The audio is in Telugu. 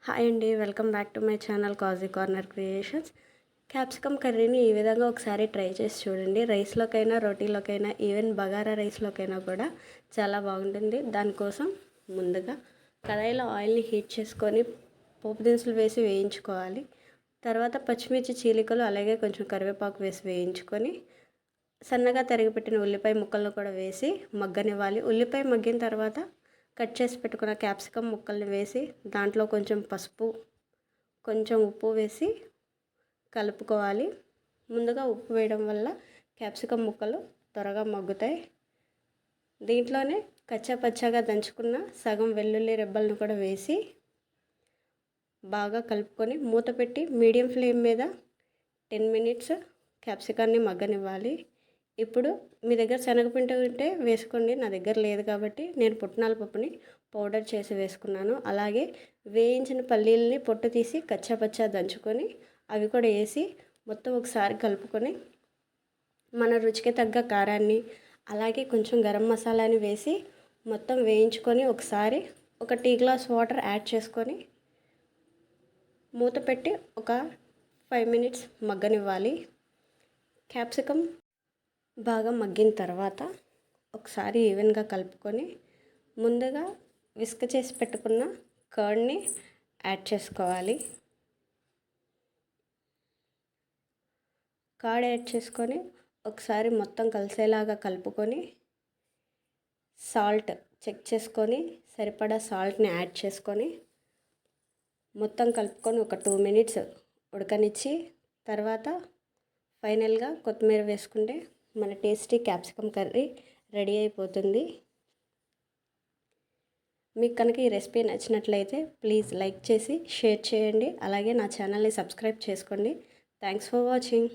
హాయ్ అండి, welcome back to my channel Kaji corner creations. Capsicum కర్రీని ఈ విధంగా ఒకసారి ట్రై చేసి చూడండి. రైస్లోకైనా, రోటీలోకైనా, ఈవెన్ బగారా రైస్లోకైనా కూడా చాలా బాగుంటుంది. దానికోసం ముందుగా కడాయిలో ఆయిల్ని హీట్ చేసుకొని పోపు దినుసులు వేసి వేయించుకోవాలి. తర్వాత పచ్చిమిర్చి చీలికలు అలాగే కొంచెం కరివేపాకు వేసి వేయించుకొని సన్నగా తరిగిపెట్టిన ఉల్లిపాయ ముక్కలను కూడా వేసి మగ్గనివ్వాలి. ఉల్లిపాయ మగ్గిన తర్వాత కట్ చేసి పెట్టుకున్న క్యాప్సికమ్ ముక్కల్ని వేసి దాంట్లో కొంచెం పసుపు, కొంచెం ఉప్పు వేసి కలుపుకోవాలి. ముందుగా ఉప్పు వేయడం వల్ల క్యాప్సికమ్ ముక్కలు త్వరగా మగ్గుతాయి. దీంట్లోనే కచ్చాపచ్చాగా దంచుకున్న సగం వెల్లుల్లి రెబ్బలను కూడా వేసి బాగా కలుపుకొని మూత పెట్టి మీడియం ఫ్లేమ్ మీద 10 మినిట్స్ క్యాప్సికాన్ని మగ్గనివ్వాలి. ఇప్పుడు మీ దగ్గర శనగపిండి ఉంటే వేసుకోండి, నా దగ్గర లేదు కాబట్టి నేను పుట్నాల పప్పుని పౌడర్ చేసి వేసుకున్నాను. అలాగే వేయించిన పల్లీలని పొట్టు తీసి కచ్చాపచ్చా దంచుకొని అవి కూడా వేసి మొత్తం ఒకసారి కలుపుకొని మన రుచికి తగ్గ కారాన్ని అలాగే కొంచెం గరం మసాలాని వేసి మొత్తం వేయించుకొని ఒకసారి ఒక టీ గ్లాస్ వాటర్ యాడ్ చేసుకొని మూత పెట్టి ఒక 5 మినిట్స్ మగ్గనివ్వాలి. క్యాప్సికమ్ బాగా మగ్గిన తర్వాత ఒకసారి ఈవెన్గా కలుపుకొని ముందుగా విస్క్ చేసి పెట్టుకున్న కర్డ్ని యాడ్ చేసుకోవాలి. కర్డ్ యాడ్ చేసుకొని ఒకసారి మొత్తం కలిసేలాగా కలుపుకొని సాల్ట్ చెక్ చేసుకొని సరిపడా సాల్ట్ని యాడ్ చేసుకొని మొత్తం కలుపుకొని ఒక 2 మినిట్స్ ఉడకనిచ్చి తర్వాత ఫైనల్గా కొత్తిమీర వేసుకుంటే మన టేస్టీ క్యాప్సికమ్ కర్రీ రెడీ అయిపోతుంది. మీకు కనుక ఈ రెసిపీ నచ్చినట్లయితే ప్లీజ్ లైక్ చేసి షేర్ చేయండి. అలాగే నా ఛానల్ని సబ్స్క్రైబ్ చేసుకోండి. Thanks for watching.